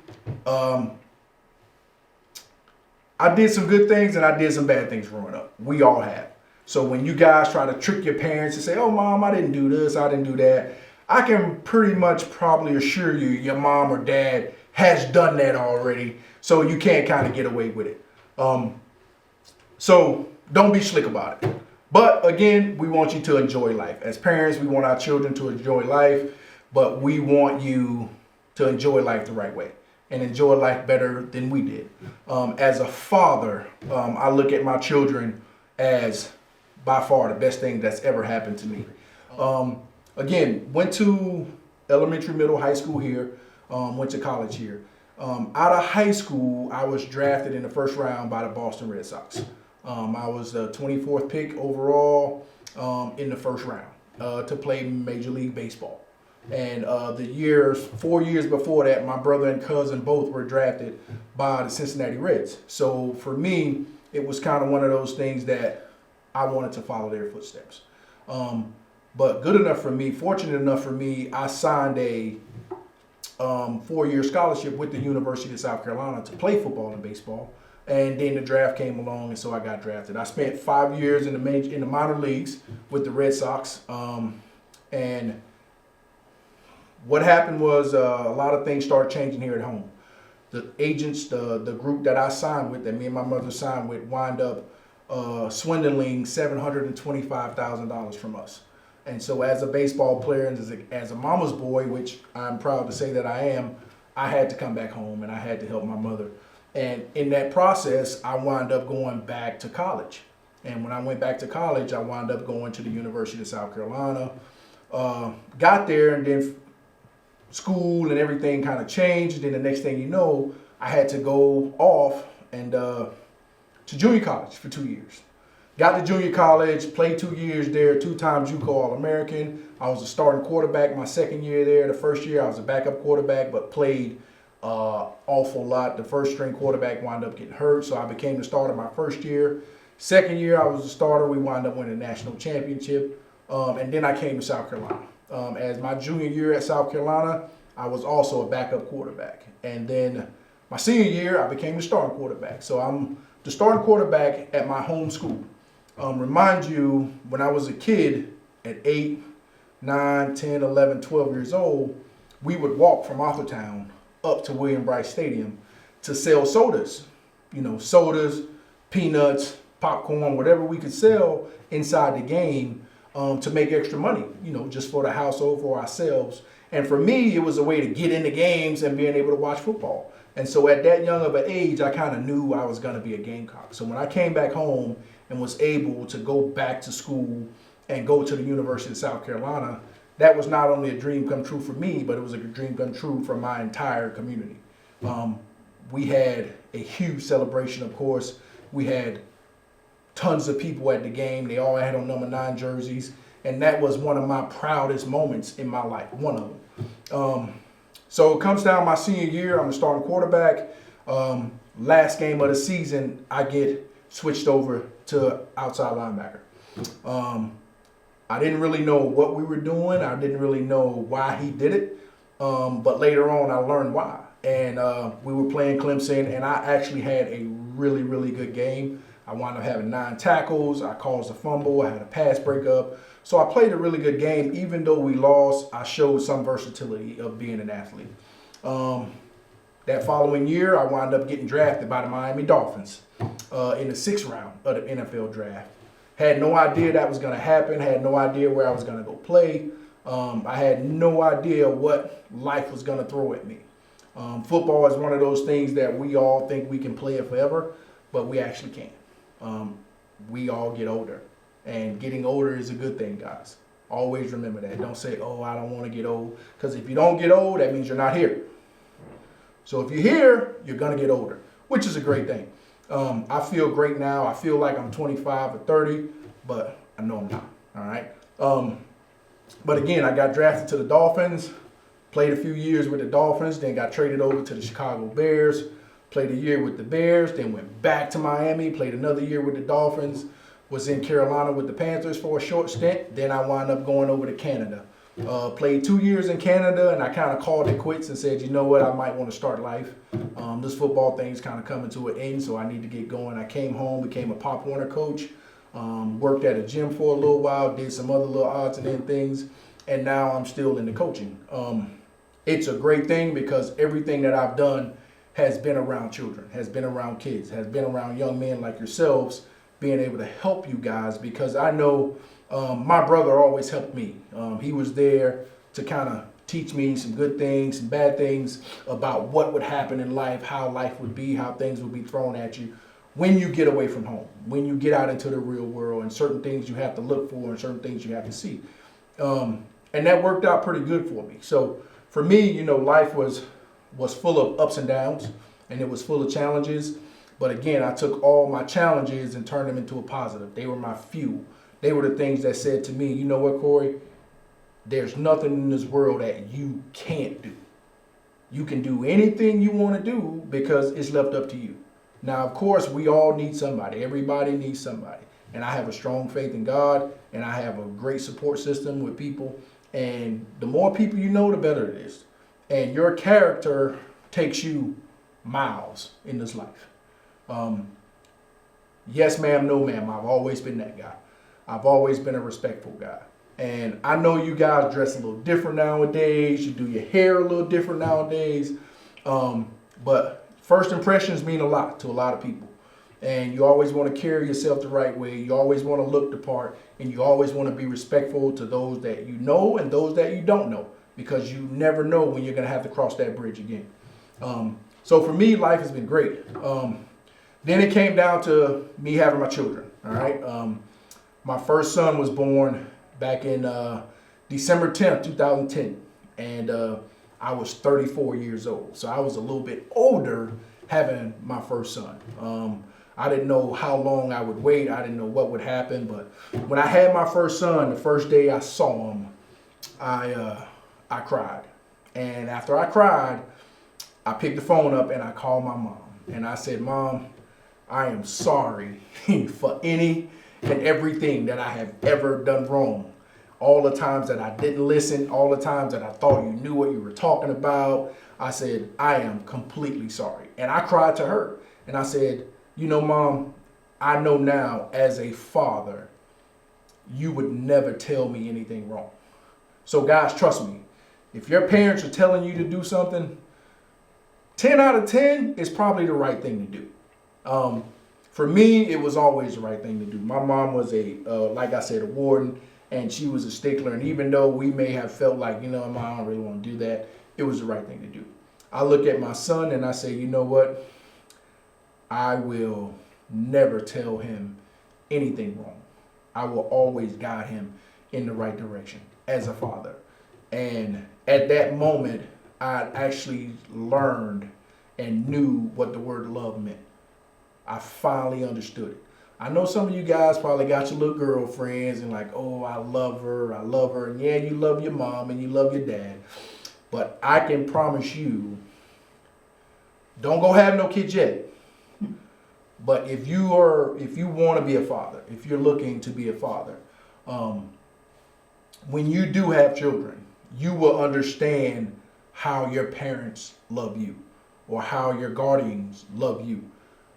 I did some good things and I did some bad things growing up. We all have. So when you guys try to trick your parents and say, oh, mom, I didn't do this, I didn't do that, I can pretty much probably assure you your mom or dad has done that already. So you can't kind of get away with it. So don't be slick about it. But again, we want you to enjoy life. As parents, we want our children to enjoy life, but we want you to enjoy life the right way and enjoy life better than we did. As a father, I look at my children as by far the best thing that's ever happened to me. Again, went to elementary, middle, high school here, went to college here. Out of high school, I was drafted in the first round by the Boston Red Sox. I was the 24th pick overall in the first round to play Major League Baseball. And the 4 years before that, my brother and cousin both were drafted by the Cincinnati Reds. So for me, it was kind of one of those things that I wanted to follow their footsteps. But good enough for me, fortunate enough for me, I signed a 4-year scholarship with the University of South Carolina to play football and baseball. And then the draft came along, and so I got drafted. I spent 5 years in the minor leagues with the Red Sox. And what happened was a lot of things started changing here at home. The agents, the group that I signed with, that me and my mother signed with, wind up swindling $725,000 from us. And so as a baseball player and as a mama's boy, which I'm proud to say that I am, I had to come back home and I had to help my mother. And in that process, I wound up going back to college. And when I went back to college, I wound up going to the University of South Carolina. Got there, and then school and everything kind of changed. Then the next thing you know, I had to go off and to junior college for 2 years. Got to junior college, played 2 years there, 2-time JUCO All-American. I was a starting quarterback my second year there. The first year I was a backup quarterback, but played awful lot. The first string quarterback wound up getting hurt, so I became the starter my first year. Second year I was the starter. We wound up winning a national championship, and then I came to South Carolina. As my junior year at South Carolina, I was also a backup quarterback. And then my senior year, I became the starting quarterback. So I'm the starting quarterback at my home school. Remind you, when I was a kid at 8, 9, 10, 11, 12 years old, we would walk from Arthurtown up to William Bright Stadium to sell sodas. You know, sodas, peanuts, popcorn, whatever we could sell inside the game to make extra money, you know, just for the household, for ourselves. And for me, it was a way to get into games and being able to watch football. And so at that young of an age, I kind of knew I was going to be a Gamecock. So when I came back home and was able to go back to school and go to the University of South Carolina, that was not only a dream come true for me, but it was a dream come true for my entire community. We had a huge celebration, of course. We had tons of people at the game. They all had on number 9 jerseys. And that was one of my proudest moments in my life, one of them. So it comes down my senior year. I'm a starting quarterback. last game of the season, I get switched over to outside linebacker. I didn't really know what we were doing. I didn't really know why he did it. But later on, I learned why. And we were playing Clemson, and I actually had a really, really good game. I wound up having 9 tackles. I caused a fumble. I had a pass breakup. So I played a really good game. Even though we lost, I showed some versatility of being an athlete. That following year, I wound up getting drafted by the Miami Dolphins in the 6th round of the NFL draft. Had no idea that was going to happen. Had no idea where I was going to go play. I had no idea what life was going to throw at me. Football is one of those things that we all think we can play it forever, but we actually can't. We all get older, and getting older is a good thing, guys. Always remember that. Don't say, oh, I don't want to get old, because if you don't get old, that means you're not here. So if you're here, you're going to get older, which is a great thing. I feel great now. I feel like I'm 25 or 30, but I know I'm not, all right? But again, I got drafted to the Dolphins, played a few years with the Dolphins, then got traded over to the Chicago Bears, played a year with the Bears, then went back to Miami, played another year with the Dolphins, was in Carolina with the Panthers for a short stint, then I wound up going over to Canada. Played 2 years in Canada, and I kind of called it quits and said, you know what, I might want to start life. This football thing's kind of coming to an end, so I need to get going. I came home, became a Pop Warner coach, worked at a gym for a little while, did some other little odds and end things, and now I'm still in the coaching. It's a great thing because everything that I've done has been around children, has been around kids, has been around young men like yourselves, being able to help you guys, because I know my brother always helped me. He was there to kind of teach me some good things, some bad things about what would happen in life, how life would be, how things would be thrown at you when you get away from home, when you get out into the real world, and certain things you have to look for and certain things you have to see. And that worked out pretty good for me. So for me, you know, life was full of ups and downs, and it was full of challenges. But again, I took all my challenges and turned them into a positive. They were my fuel. They were the things that said to me, you know what, Corey? There's nothing in this world that you can't do. You can do anything you want to do because it's left up to you. Now, of course, we all need somebody. Everybody needs somebody. And I have a strong faith in God, and I have a great support system with people. And the more people you know, the better it is. And your character takes you miles in this life. Yes, ma'am, no, ma'am. I've always been that guy. I've always been a respectful guy. And I know you guys dress a little different nowadays. You do your hair a little different nowadays. But first impressions mean a lot to a lot of people. And you always want to carry yourself the right way. You always want to look the part. And you always want to be respectful to those that you know and those that you don't know. Because you never know when you're going to have to cross that bridge again. So for me, life has been great. Then it came down to me having my children. All right. My first son was born back in December 10th, 2010. And I was 34 years old. So I was a little bit older having my first son. I didn't know how long I would wait. I didn't know what would happen. But when I had my first son, the first day I saw him, I cried. And after I cried, I picked the phone up and I called my mom. And I said, Mom, I am sorry for any and everything that I have ever done wrong. All the times that I didn't listen, all the times that I thought you knew what you were talking about. I said, I am completely sorry. And I cried to her. And I said, you know, Mom, I know now as a father, you would never tell me anything wrong. So guys, trust me. If your parents are telling you to do something, 10 out of 10 is probably the right thing to do. For me, it was always the right thing to do. My mom was like I said, a warden, and she was a stickler. And even though we may have felt like, you know, Mom, I don't really want to do that, it was the right thing to do. I look at my son and I say, you know what? I will never tell him anything wrong. I will always guide him in the right direction as a father. And at that moment, I actually learned and knew what the word love meant. I finally understood it. I know some of you guys probably got your little girlfriends and like, oh, I love her. And yeah, you love your mom and you love your dad. But I can promise you, don't go have no kids yet. But if you want to be a father, if you're looking to be a father, when you do have children, you will understand how your parents love you or how your guardians love you.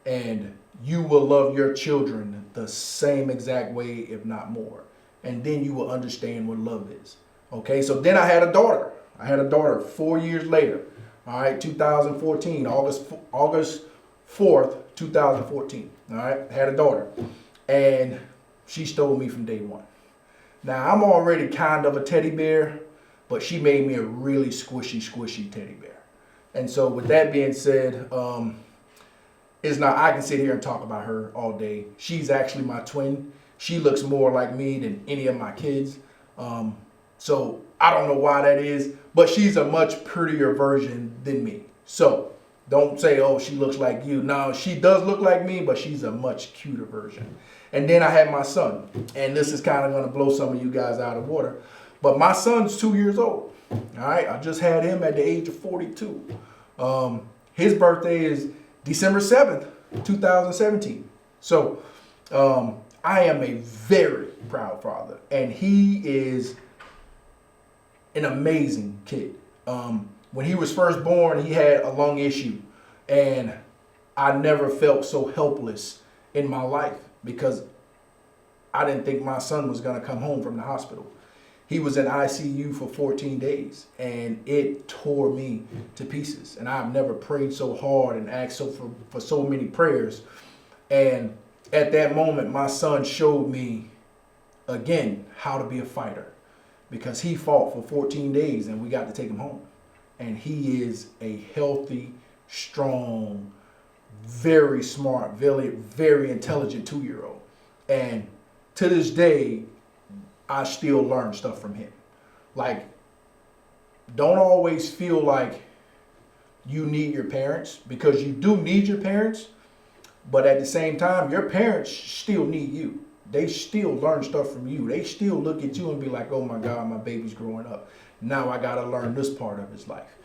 And you will love your children the same exact way, if not more. And then you will understand what love is. Okay, so then I had a daughter. I had a daughter 4 years later. All right, 2014, August 4th, 2014. All right, I had a daughter. And she stole me from day one. Now, I'm already kind of a teddy bear, but she made me a really squishy teddy bear. And so with that being said, I can sit here and talk about her all day. She's actually my twin. She looks more like me than any of my kids. So I don't know why that is, but she's a much prettier version than me. So don't say, oh, she looks like you. No, she does look like me, but she's a much cuter version. And then I had my son, and this is kind of going to blow some of you guys out of water, but my son's 2 years old. All right, I just had him at the age of 42. His birthday is December 7th, 2017. So I am a very proud father, and he is an amazing kid. When he was first born, he had a lung issue, and I never felt so helpless in my life because I didn't think my son was going to come home from the hospital. He was in ICU for 14 days, and it tore me to pieces. And I've never prayed so hard and asked for so many prayers. And at that moment, my son showed me, again, how to be a fighter, because he fought for 14 days, and we got to take him home. And he is a healthy, strong, very smart, very, very intelligent 2-year-old. And to this day, I still learn stuff from him. Like, don't always feel like you need your parents, because you do need your parents, but at the same time, your parents still need you. They still learn stuff from you. They still look at you and be like, oh my God, my baby's growing up. Now I gotta learn this part of his life.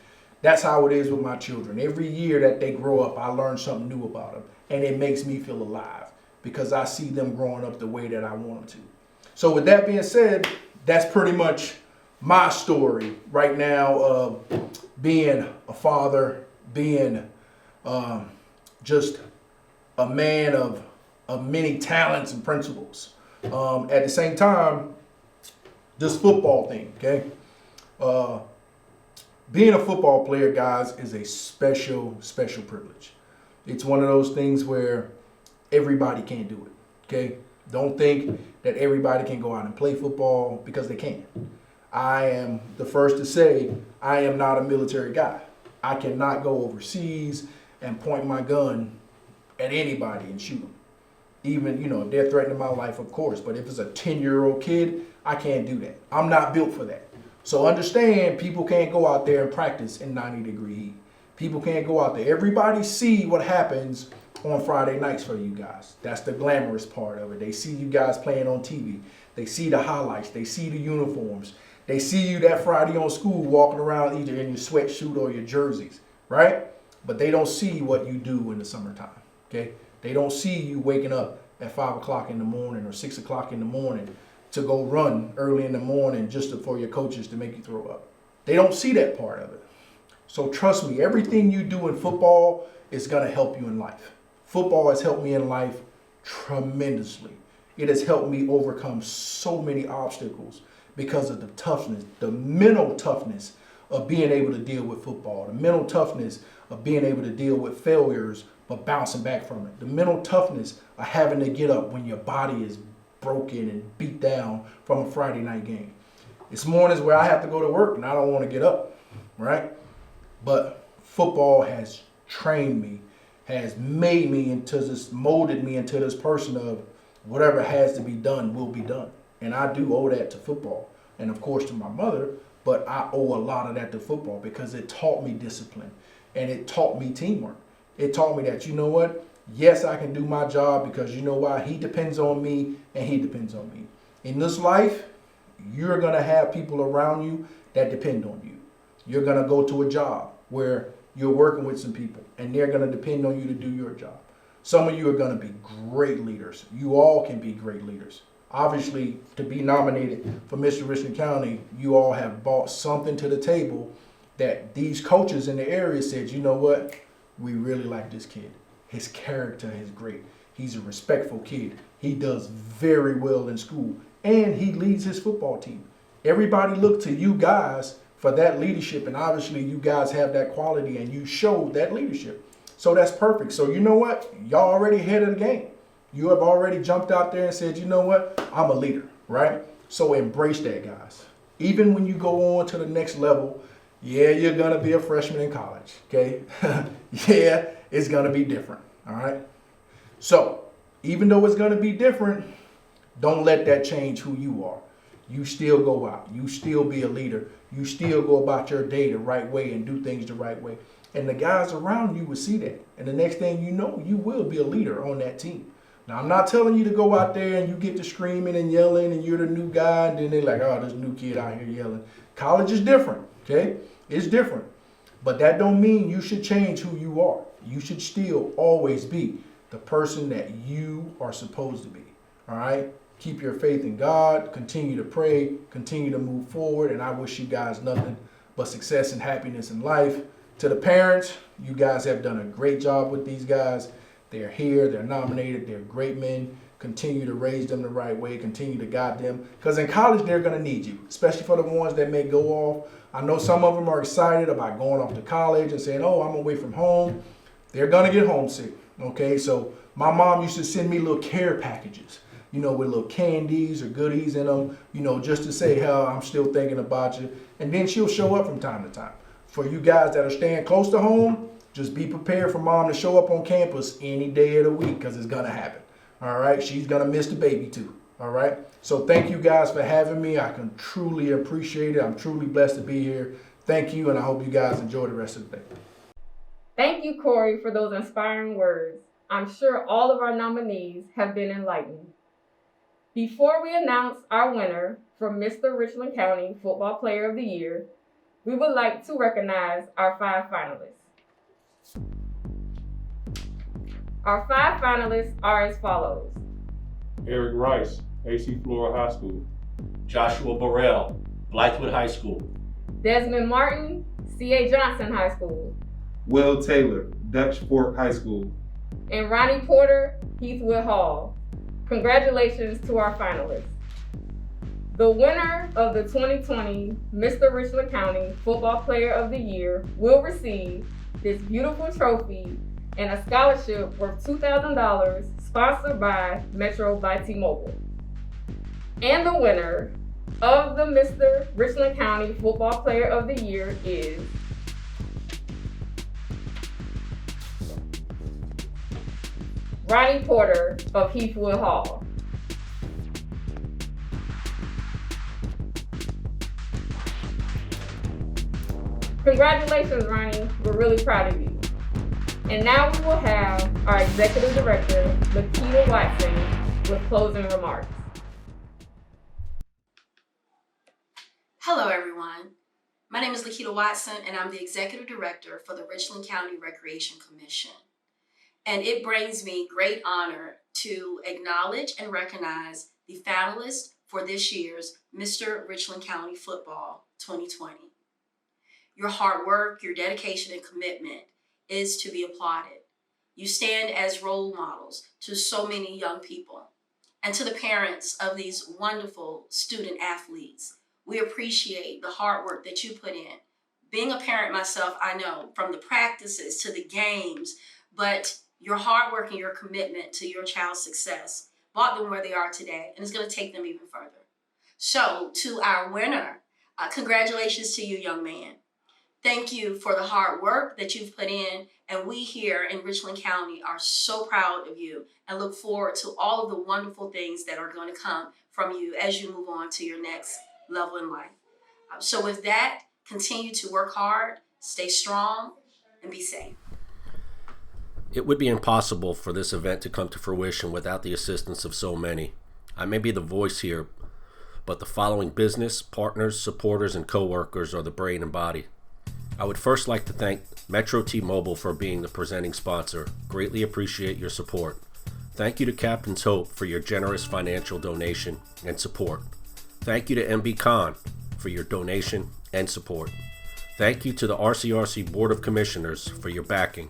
That's how it is with my children. Every year that they grow up, I learn something new about them, and it makes me feel alive because I see them growing up the way that I want them to. So with that being said, that's pretty much my story right now of being a father, being just a man of many talents and principles. At the same time, this football thing, okay? Being a football player, guys, is a special, special privilege. It's one of those things where everybody can't do it, okay? Don't think that everybody can go out and play football, because they can. I am the first to say I am not a military guy. I cannot go overseas and point my gun at anybody and shoot them. Even, if they're threatening my life, of course. But if it's a 10-year-old kid, I can't do that. I'm not built for that. So understand, people can't go out there and practice in 90-degree heat. People can't go out there. Everybody see what happens on Friday nights for you guys. That's the glamorous part of it. They see you guys playing on TV. They see the highlights. They see the uniforms. They see you that Friday on school walking around either in your sweatsuit or your jerseys, right? But they don't see what you do in the summertime, okay? They don't see you waking up at 5 o'clock in the morning or 6 o'clock in the morning to go run early in the morning just for your coaches to make you throw up. They don't see that part of it. So trust me, everything you do in football is going to help you in life. Football has helped me in life tremendously. It has helped me overcome so many obstacles because of the toughness, the mental toughness of being able to deal with football, the mental toughness of being able to deal with failures but bouncing back from it, the mental toughness of having to get up when your body is broken and beat down from a Friday night game. It's mornings where I have to go to work and I don't want to get up, right? But football has trained me, has made me into this, molded me into this person of whatever has to be done will be done. And I do owe that to football and of course to my mother, but I owe a lot of that to football because it taught me discipline and it taught me teamwork. It taught me that, you know what? Yes, I can do my job because you know why? He depends on me and he depends on me. In this life, you're going to have people around you that depend on you. You're going to go to a job where you're working with some people and they're going to depend on you to do your job. Some of you are going to be great leaders. You all can be great leaders. Obviously, to be nominated for Mr. Richland County, you all have brought something to the table that these coaches in the area said, you know what? We really like this kid. His character is great. He's a respectful kid. He does very well in school, and he leads his football team. Everybody looked to you guys for that leadership, and obviously you guys have that quality, and you showed that leadership. So that's perfect. So you know what? Y'all already ahead of the game. You have already jumped out there and said, you know what? I'm a leader, right? So embrace that, guys. Even when you go on to the next level, yeah, you're going to be a freshman in college, okay? Yeah, it's going to be different, all right? So even though it's going to be different, don't let that change who you are. You still go out. You still be a leader. You still go about your day the right way and do things the right way. And the guys around you will see that. And the next thing you know, you will be a leader on that team. Now, I'm not telling you to go out there and you get to screaming and yelling and you're the new guy and then they're like, oh, this new kid out here yelling. College is different, okay? It's different. But that don't mean you should change who you are. You should still always be the person that you are supposed to be, all right? Keep your faith in God, continue to pray, continue to move forward, and I wish you guys nothing but success and happiness in life. To the parents, you guys have done a great job with these guys. They're here, they're nominated, they're great men. Continue to raise them the right way, continue to guide them. Because in college, they're going to need you, especially for the ones that may go off. I know some of them are excited about going off to college and saying, oh, I'm away from home. They're going to get homesick, okay? So my mom used to send me little care packages, you know, with little candies or goodies in them, you know, just to say, hell, I'm still thinking about you. And then she'll show up from time to time. For you guys that are staying close to home, just be prepared for mom to show up on campus any day of the week because it's going to happen. All right. She's going to miss the baby too. All right. So thank you guys for having me. I can truly appreciate it. I'm truly blessed to be here. Thank you. And I hope you guys enjoy the rest of the day. Thank you, Corey, for those inspiring words. I'm sure all of our nominees have been enlightened. Before we announce our winner for Mr. Richland County Football Player of the Year, we would like to recognize our 5 finalists. Our 5 finalists are as follows. Eric Rice, AC Flora High School. Joshua BURRELL, Blythewood High School. Desmond Martin, C.A. Johnson High School. Will Taylor, Dutch Fork High School. And Ronnie Porter, Heathwood Hall. Congratulations to our finalists. The winner of the 2020 Mr. Richland County Football Player of the Year will receive this beautiful trophy and a scholarship worth $2,000 sponsored by Metro by T-Mobile. And the winner of the Mr. Richland County Football Player of the Year is Ronnie Porter of Heathwood Hall. Congratulations, Ronnie. We're really proud of you. And now we will have our Executive Director, Lakita Watson, with closing remarks. Hello, everyone. My name is Lakita Watson, and I'm the Executive Director for the Richland County Recreation Commission. And it brings me great honor to acknowledge and recognize the finalists for this year's Mr. Richland County Football 2020. Your hard work, your dedication, and commitment is to be applauded. You stand as role models to so many young people. And to the parents of these wonderful student athletes, we appreciate the hard work that you put in. Being a parent myself, I know from the practices to the games, but your hard work and your commitment to your child's success brought them where they are today, and it's going to take them even further. So to our winner, congratulations to you, young man. Thank you for the hard work that you've put in, and we here in Richland County are so proud of you and look forward to all of the wonderful things that are going to come from you as you move on to your next level in life. So with that, continue to work hard, stay strong, and be safe. It would be impossible for this event to come to fruition without the assistance of so many. I may be the voice here, but the following business, partners, supporters, and co-workers are the brain and body. I would first like to thank Metro T-Mobile for being the presenting sponsor. Greatly appreciate your support. Thank you to Captain's Hope for your generous financial donation and support. Thank you to MCCOMBS for your donation and support. Thank you to the RCRC Board of Commissioners for your backing.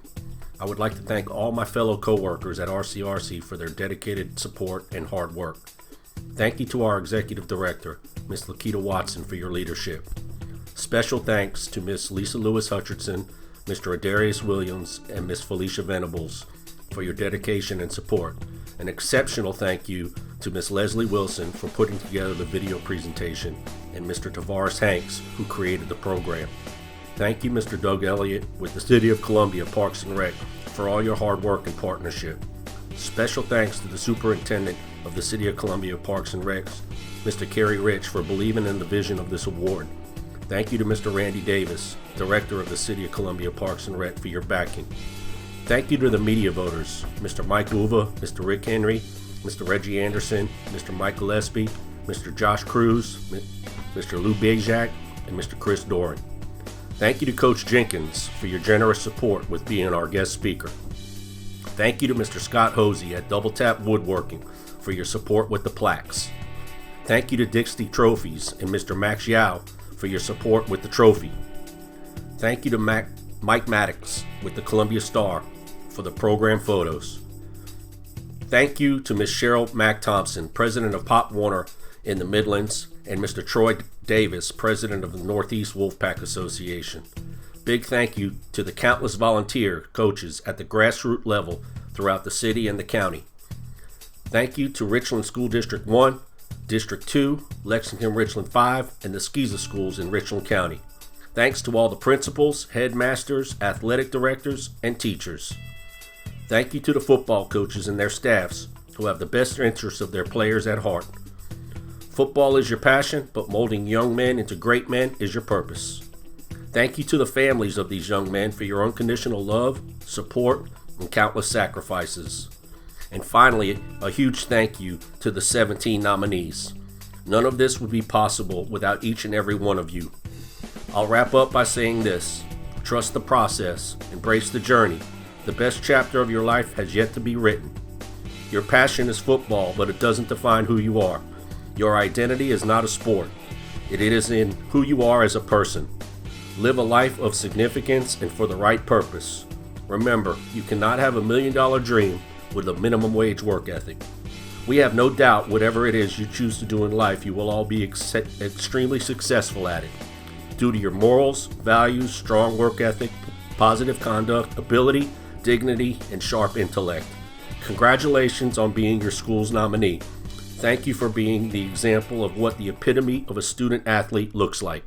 I would like to thank all my fellow co-workers at RCRC for their dedicated support and hard work. Thank you to our Executive Director, Ms. Lakita Watson, for your leadership. Special thanks to Ms. Lisa Lewis Hutchinson, Mr. Adarius Williams, and Ms. Felicia Venables for your dedication and support. An exceptional thank you to Ms. Leslie Wilson for putting together the video presentation, and Mr. Tavares Hanks, who created the program. Thank you, Mr. Doug Elliott with the City of Columbia Parks and Rec for all your hard work and partnership. Special thanks to the Superintendent of the City of Columbia Parks and Recs, Mr. Kerry Rich, for believing in the vision of this award. Thank you to Mr. Randy Davis, Director of the City of Columbia Parks and Rec, for your backing. Thank you to the media voters, Mr. Mike Uva, Mr. Rick Henry, Mr. Reggie Anderson, Mr. Michael Espy, Mr. Josh Cruz, Mr. Lou Bejak, and Mr. Chris Doran. Thank you to Coach Jenkins for your generous support with being our guest speaker. Thank you to Mr. Scott Hosey at Double Tap Woodworking for your support with the plaques. Thank you to Dixie Trophies and Mr. Max Yao for your support with the trophy. Thank you to Mike Maddox with the Columbia Star for the program photos. Thank you to Ms. Cheryl Mack Thompson, President of Pop Warner in the Midlands, and Mr. Troy Davis, President of the Northeast Wolfpack Association. Big thank you to the countless volunteer coaches at the grassroots level throughout the city and the county. Thank you to Richland School District 1, District 2, Lexington Richland 5, and the Skeeza schools in Richland County. Thanks to all the principals, headmasters, athletic directors, and teachers. Thank you to the football coaches and their staffs who have the best interests of their players at heart. Football is your passion, but molding young men into great men is your purpose. Thank you to the families of these young men for your unconditional love, support, and countless sacrifices. And finally, a huge thank you to the 17 nominees. None of this would be possible without each and every one of you. I'll wrap up by saying this: trust the process, embrace the journey. The best chapter of your life has yet to be written. Your passion is football, but it doesn't define who you are. Your identity is not a sport. It is in who you are as a person. Live a life of significance and for the right purpose. Remember, you cannot have $1 million dream with a minimum wage work ethic. We have no doubt whatever it is you choose to do in life, you will all be extremely successful at it. Due to your morals, values, strong work ethic, positive conduct, ability, dignity, and sharp intellect. Congratulations on being your school's nominee. Thank you for being the example of what the epitome of a student athlete looks like.